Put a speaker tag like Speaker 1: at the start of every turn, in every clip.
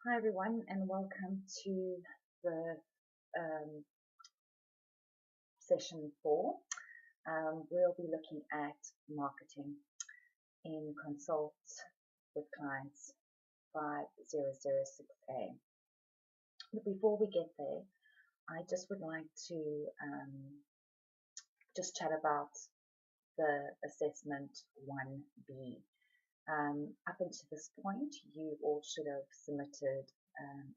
Speaker 1: Hi everyone and welcome to the um, session 4. We'll be looking at marketing in Consult with Clients 5006A. But before we get there, I just would like to just chat about the assessment 1B. Up until this point, you all should have submitted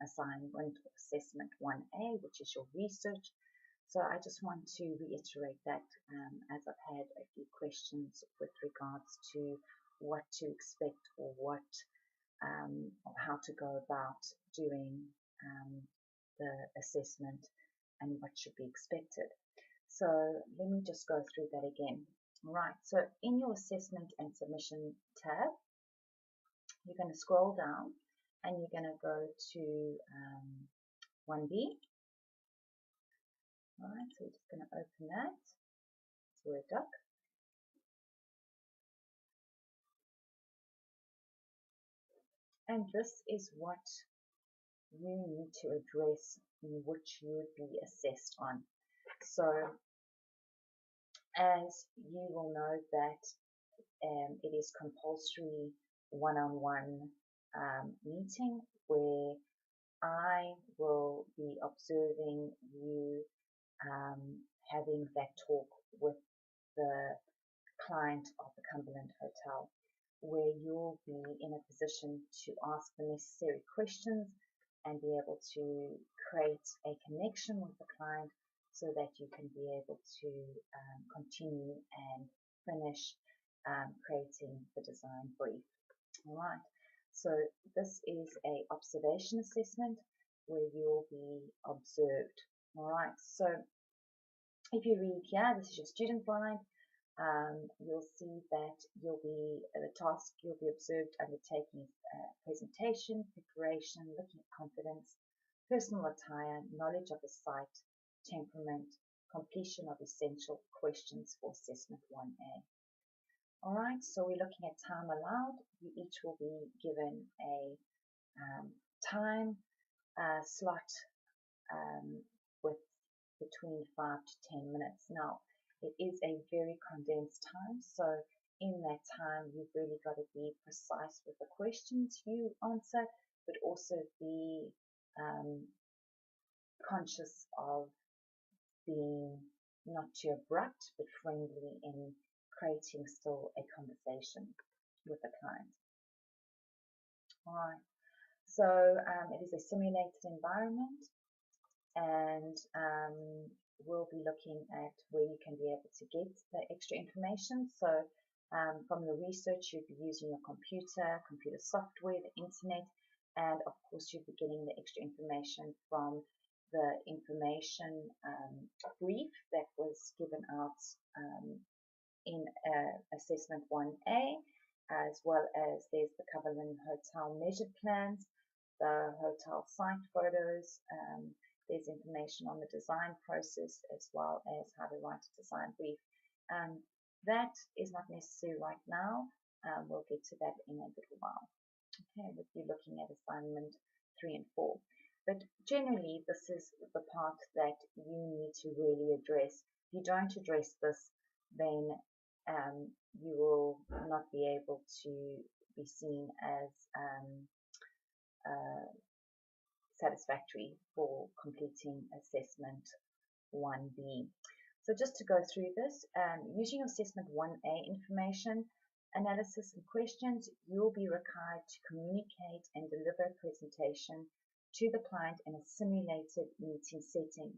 Speaker 1: assignment assessment 1A, which is your research. So I just want to reiterate that as I've had a few questions with regards to what to expect or or how to go about doing the assessment and what should be expected. So let me just go through that again. Right, so in your assessment and submission tab, you're going to scroll down and you're going to go to 1B. All right, so we're just going to open that. It's Word doc. And this is what you need to address in which you would be assessed on. So as you will know that it is compulsory one-on-one meeting where I will be observing you having that talk with the client of the Cumberland Hotel, where you'll be in a position to ask the necessary questions and be able to create a connection with the client so that you can be able to continue and finish creating the design brief. All right, so this is a observation assessment where you'll be observed. All right, so if you read here, this is your student guide. You'll see that the task you'll be observed undertaking presentation, preparation, looking at confidence, personal attire, knowledge of the site, temperament, completion of essential questions for assessment 1A. Alright, so we're looking at time allowed. You each will be given a time slot with between 5 to 10 minutes. Now, it is a very condensed time, so in that time, you've really got to be precise with the questions you answer, but also be conscious of being not too abrupt, but friendly in creating still a conversation with the client. All right, so it is a simulated environment, and we'll be looking at where you can be able to get the extra information. So from the research, you'll be using your computer software, the internet, and of course you'll be getting the extra information from the information brief that was given out in assessment 1A, as well as there's the Cumberland Hotel measured plans, the hotel site photos, there's information on the design process as well as how to write a design brief. That is not necessary right now. We'll get to that in a little while. Okay, we'll be looking at assignment 3 and 4. But generally, this is the part that you need to really address. If you don't address this, then you will not be able to be seen as satisfactory for completing assessment 1B. So just to go through this, using your assessment 1A information, analysis and questions, you'll be required to communicate and deliver a presentation to the client in a simulated meeting setting.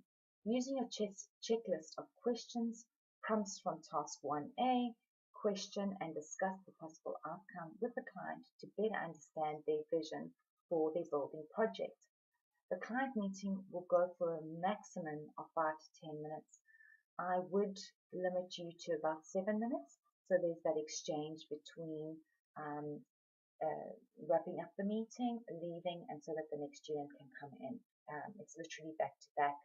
Speaker 1: Using a checklist of questions, prompts from task 1A, question and discuss the possible outcome with the client to better understand their vision for their building project. The client meeting will go for a maximum of 5 to 10 minutes. I would limit you to about 7 minutes, so there's that exchange between wrapping up the meeting, leaving, and so that the next student can come in. It's literally back-to-back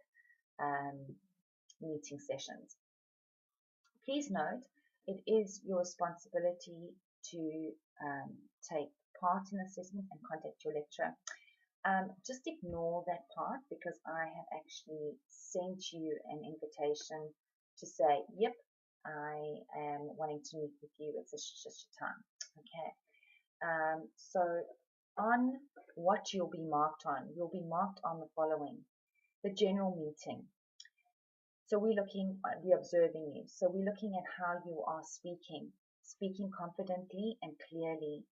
Speaker 1: meeting sessions. Please note, it is your responsibility to take part in the assessment and contact your lecturer. Just ignore that part because I have actually sent you an invitation to say, yep, I am wanting to meet with you at such a time. Okay. So on what you'll be marked on, you'll be marked on the following: the general meeting. So we're observing you. So we're looking at how you are speaking confidently and clearly.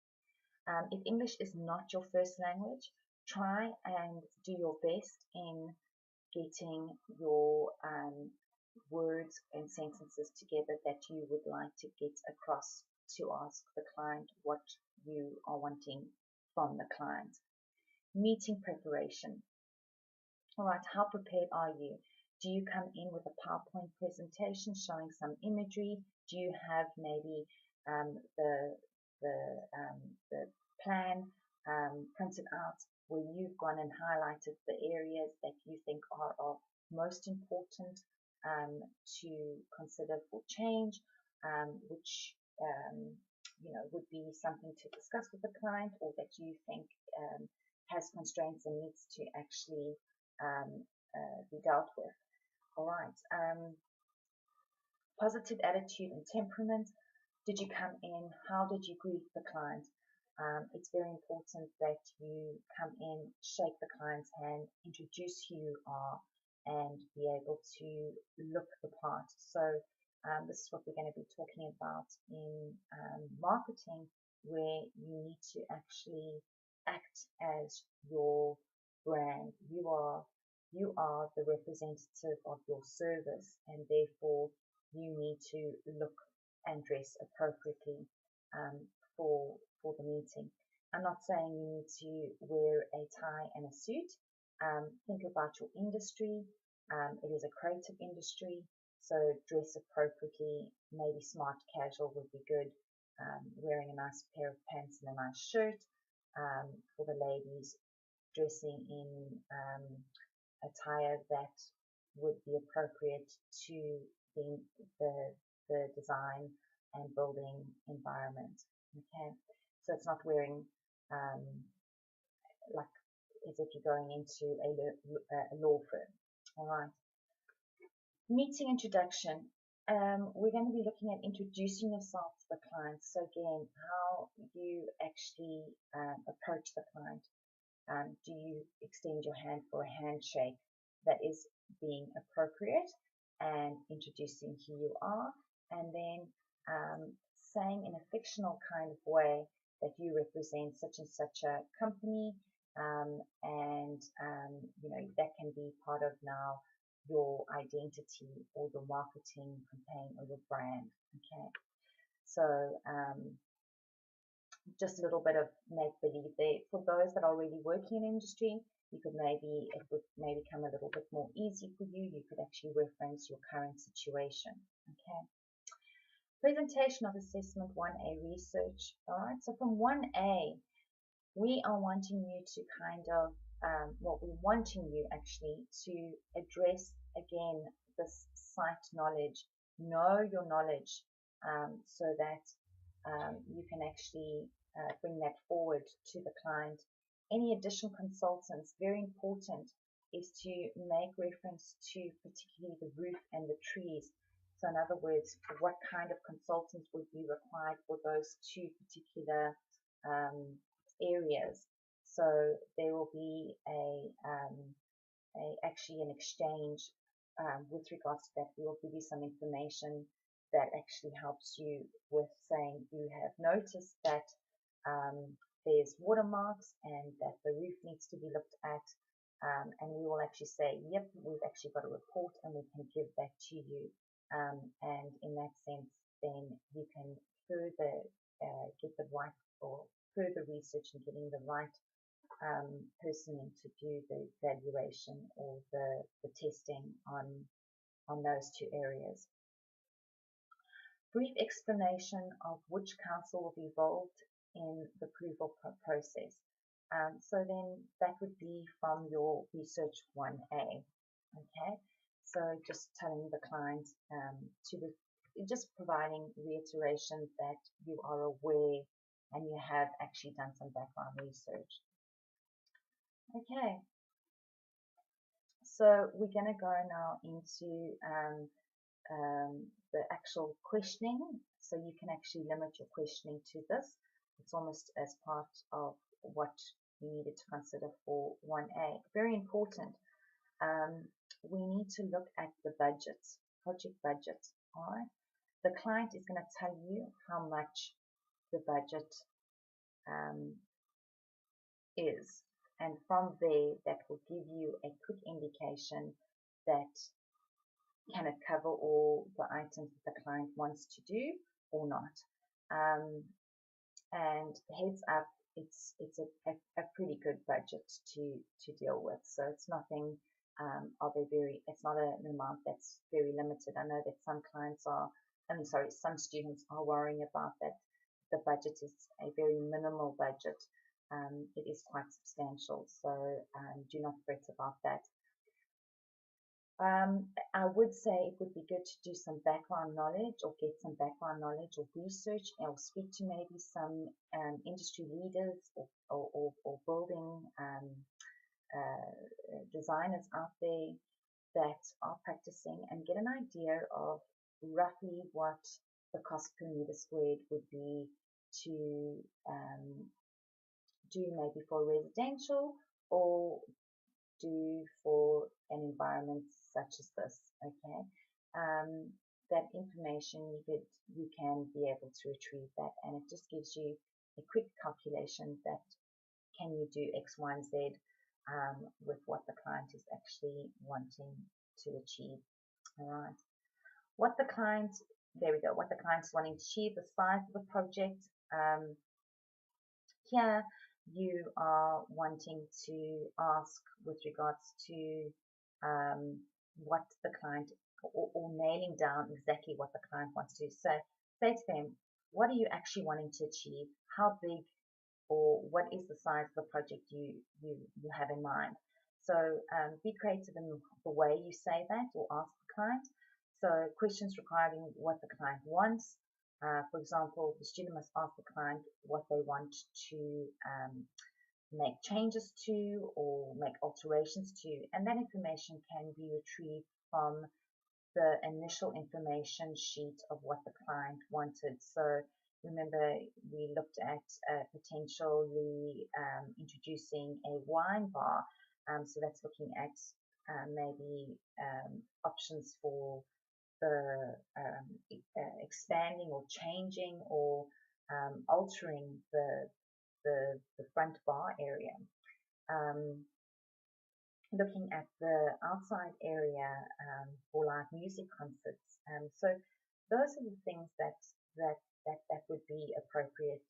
Speaker 1: If English is not your first language, try and do your best in getting your words and sentences together that you would like to get across to ask the client what you are wanting from the client. Meeting preparation. All right, how prepared are you? Do you come in with a PowerPoint presentation showing some imagery? Do you have maybe um, the, the, the plan printed out where you've gone and highlighted the areas that you think are of most important to consider for change, which would be something to discuss with the client, or that you think has constraints and needs to actually um, be dealt with. All right. Positive attitude and temperament. Did you come in? How did you greet the client? It's very important that you come in, shake the client's hand, introduce who you are, and be able to look the part. So this is what we're going to be talking about in marketing, where you need to actually act as your brand. You are the representative of your service, and therefore you need to look and dress appropriately um, for the meeting. I'm not saying you need to wear a tie and a suit. Think about your industry. It is a creative industry, so dress appropriately. Maybe smart casual would be good. Wearing a nice pair of pants and a nice shirt. For the ladies, dressing in attire that would be appropriate to the, the, the design and building environment. Okay, so it's not wearing like as if you're going into a law firm. All right. Meeting introduction. We're going to be looking at introducing yourself to the client. So again, how you actually approach the client. Do you extend your hand for a handshake that is being appropriate and introducing who you are, and then saying in a fictional kind of way that you represent such and such a company, and that can be part of now your identity or your marketing campaign or your brand. Okay, so just a little bit of make believe there. For those that are already working in industry, it would maybe come a little bit more easy for you. You could actually reference your current situation. Okay. Presentation of assessment 1A research. All right. So from 1A, we are wanting you to we're wanting you actually to address again this site knowledge, know your knowledge, so that you can actually bring that forward to the client. Any additional consultants, very important, is to make reference to particularly the roof and the trees. So in other words, what kind of consultants would be required for those two particular areas. So there will be actually an exchange with regards to that. We will give you some information that actually helps you with saying you have noticed that there's watermarks and that the roof needs to be looked at, and we will actually say, yep, we've actually got a report and we can give that to you, and in that sense then you can further get the right or further research and getting the right person in to do the evaluation or the testing on those two areas. Brief explanation of which council will be involved in the approval process. So then that would be from your research 1A. Okay, so just telling the client just providing reiteration that you are aware and you have actually done some background research. Okay, so we're going to go now into the actual questioning. So you can actually limit your questioning to this. It's almost as part of what you needed to consider for 1A. Very important. Um, we need to look at the budget, project budget. All right. The client is going to tell you how much the budget um, is. And from there, that will give you a quick indication that can it cover all the items that the client wants to do or not. Um, and heads up, it's a pretty good budget to deal with. So it's nothing of a very, it's not an amount that's very limited. I know that some clients are, some students are worrying about that. The budget is a very minimal budget. It is quite substantial, so do not fret about that. I would say it would be good to do some background knowledge or get some background knowledge or research or speak to maybe some industry leaders or building designers out there that are practicing and get an idea of roughly what the cost per meter squared would be to do maybe for residential or do for an environment such as this. Okay, that information you can be able to retrieve that, and it just gives you a quick calculation that can you do X, Y, and Z with what the client is actually wanting to achieve. All right, what the client, there we go, what the client is wanting to achieve, the size of the project. Here you are wanting to ask with regards to what the client, or nailing down exactly what the client wants to do. So say to them, what are you actually wanting to achieve? How big or what is the size of the project you have in mind? So be creative in the way you say that or ask the client. So questions regarding what the client wants. For example, the student must ask the client what they want to make changes to or make alterations to, and that information can be retrieved from the initial information sheet of what the client wanted. So remember, we looked at potentially introducing a wine bar. So that's looking at maybe options for the expanding or changing or altering the front bar area. Looking at the outside area for live music concerts. So those are the things that would be appropriate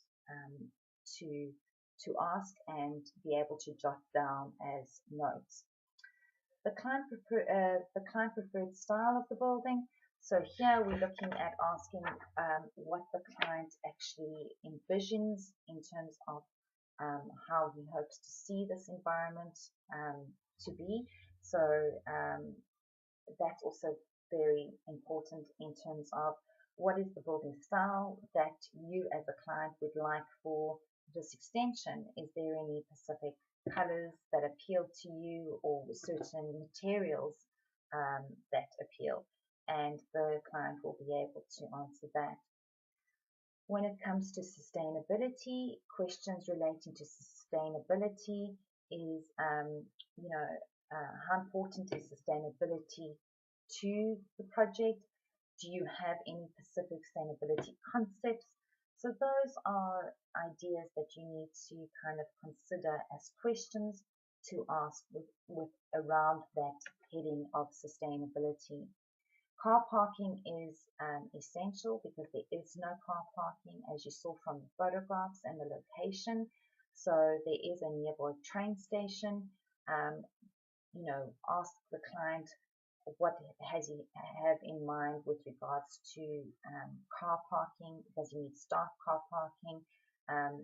Speaker 1: to ask and be able to jot down as notes. The client preferred style of the building. So here we're looking at asking what the client actually envisions in terms of how he hopes to see this environment to be. So that's also very important in terms of what is the building style that you as a client would like for this extension. Is there any specific colors that appeal to you or certain materials that appeal? And the client will be able to answer that. When it comes to sustainability, questions relating to sustainability is, how important is sustainability to the project? Do you have any specific sustainability concepts? So those are ideas that you need to kind of consider as questions to ask with around that heading of sustainability. Car parking is essential because there is no car parking, as you saw from the photographs and the location. So there is a nearby train station. Ask the client what has he have in mind with regards to car parking. Does he need staff car parking?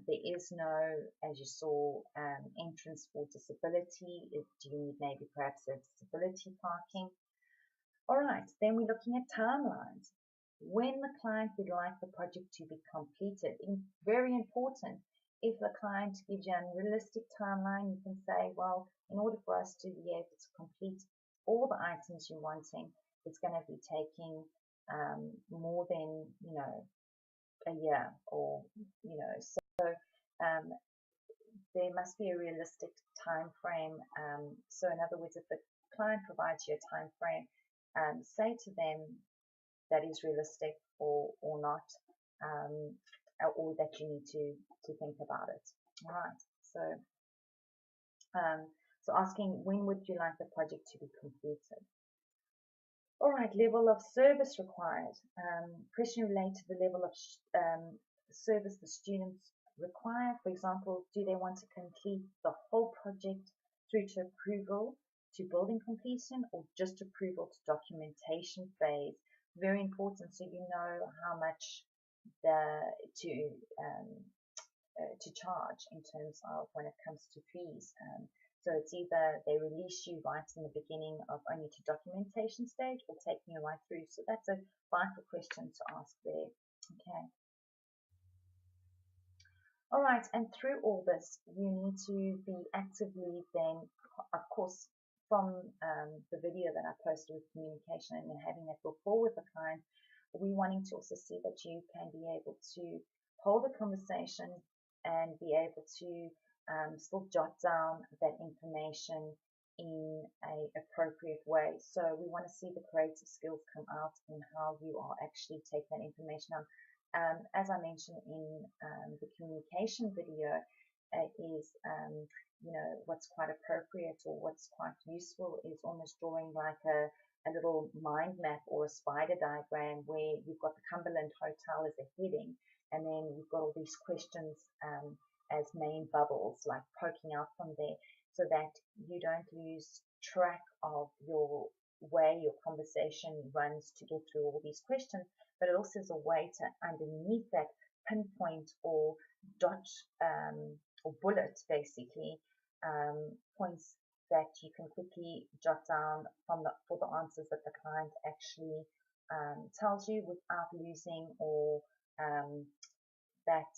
Speaker 1: There is no, as you saw, entrance for disability. Do you need maybe perhaps a disability parking? All right, then we're looking at timelines. When the client would like the project to be completed, very important, if the client gives you an unrealistic timeline, you can say, well, in order for us to be able to complete all the items you're wanting, it's going to be taking more than, a year, or, so um, there must be a realistic time frame. So in other words, if the client provides you a time frame, say to them that is realistic or not, um, or that you need to think about it. All right. So asking, when would you like the project to be completed? All right, level of service required. Question related to the level of service the students require. For example, do they want to complete the whole project through to approval to building completion, or just approval to documentation phase? Very important, so you know how much to charge in terms of when it comes to fees. So it's either they release you right in the beginning of only to documentation stage, or taking you right through. So that's a vital question to ask there. Okay. All right, and through all this, you need to be actively then, of course, from the video that I posted with communication and having that rapport with the client, we wanting to also see that you can be able to hold a conversation and be able to still jot down that information in a appropriate way. So we want to see the creative skills come out in how you are actually taking that information on. As I mentioned in the communication video, what's quite appropriate or what's quite useful is almost drawing like a little mind map or a spider diagram, where you've got the Cumberland Hotel as a heading, and then you've got all these questions as main bubbles, like poking out from there, so that you don't lose track of your way your conversation runs to get through all these questions, but it also is a way to, underneath that, pinpoint or dot or bullet, basically, points that you can quickly jot down for the answers that the client actually tells you, without losing or that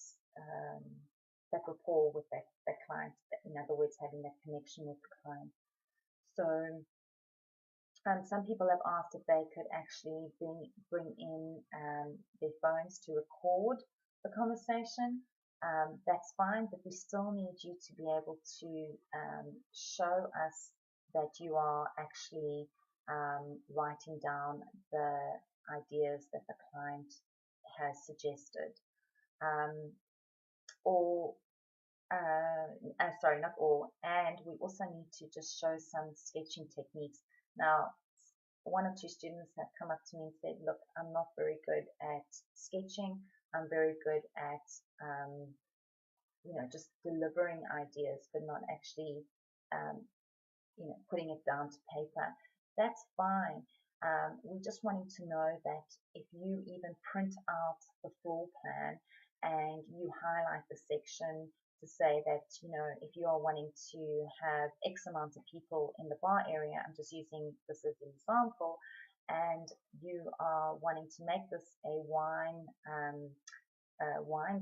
Speaker 1: rapport with that client. In other words, having that connection with the client. So some people have asked if they could actually bring in their phones to record the conversation. That's fine, but we still need you to be able to show us that you are actually writing down the ideas that the client has suggested. Sorry, not all. And we also need to just show some sketching techniques. Now, one or two students have come up to me and said, look, I'm not very good at sketching. I'm very good at, just delivering ideas, but not actually, putting it down to paper. That's fine. We just wanting to know that if you even print out the floor plan and you highlight the section to say that, if you are wanting to have X amount of people in the bar area, I'm just using this as an example, and you are wanting to make this a wine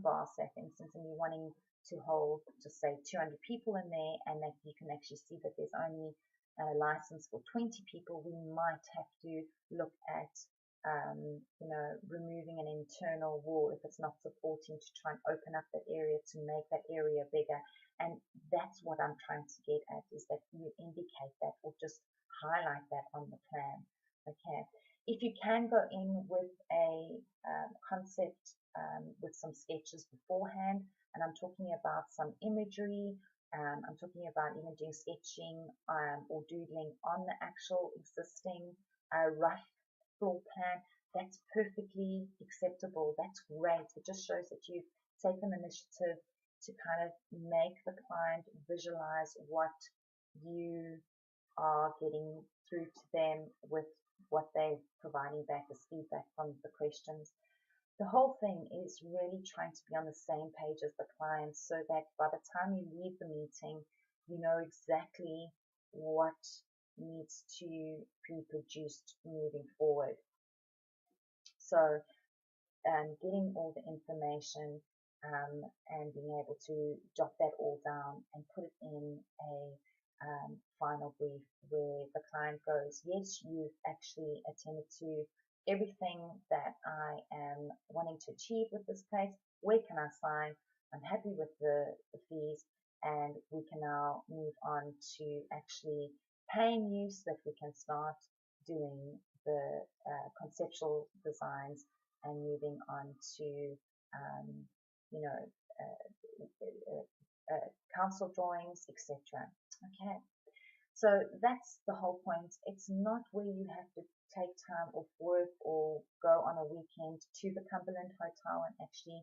Speaker 1: bar, say for instance, and you're wanting to hold, just say, 200 people in there, and that you can actually see that there's only a license for 20 people, we might have to look at removing an internal wall if it's not supporting, to try and open up that area to make that area bigger. And that's what I'm trying to get at, is that you indicate that or just highlight that on the plan. Okay. If you can go in with a concept with some sketches beforehand, and I'm talking about some imagery, I'm talking about even doing sketching or doodling on the actual existing rough floor plan, that's perfectly acceptable. That's great. It just shows that you've taken initiative to kind of make the client visualize what you are getting through to them with what they're providing back as feedback from the questions. The whole thing is really trying to be on the same page as the client, so that by the time you leave the meeting, you know exactly what needs to be produced moving forward. So getting all the information and being able to jot that all down and put it in a final brief where the client goes, yes, you've actually attended to everything that I am wanting to achieve with this place. Where can I sign? I'm happy with the fees, and we can now move on to actually paying you so that we can start doing the conceptual designs and moving on to you know, council drawings, etc. Okay, so that's the whole point. It's not where you have to take time off work or go on a weekend to the Cumberland Hotel and actually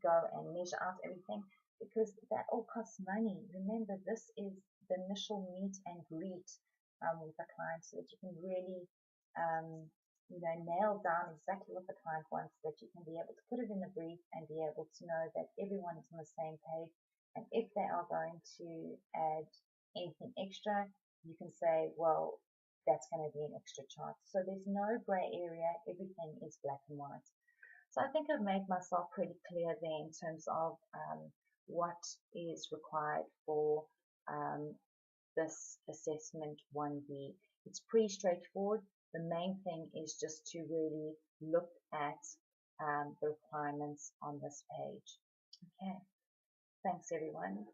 Speaker 1: go and measure out everything, because that all costs money. Remember, this is the initial meet and greet with the client, so that you can really nail down exactly what the client wants, so that you can be able to put it in a brief and be able to know that everyone is on the same page. And if they are going to add anything extra, you can say, well, that's going to be an extra charge. So there's no gray area. Everything is black and white. So I think I've made myself pretty clear there in terms of what is required for this assessment 1B. It's pretty straightforward. The main thing is just to really look at the requirements on this page. Okay, thanks everyone.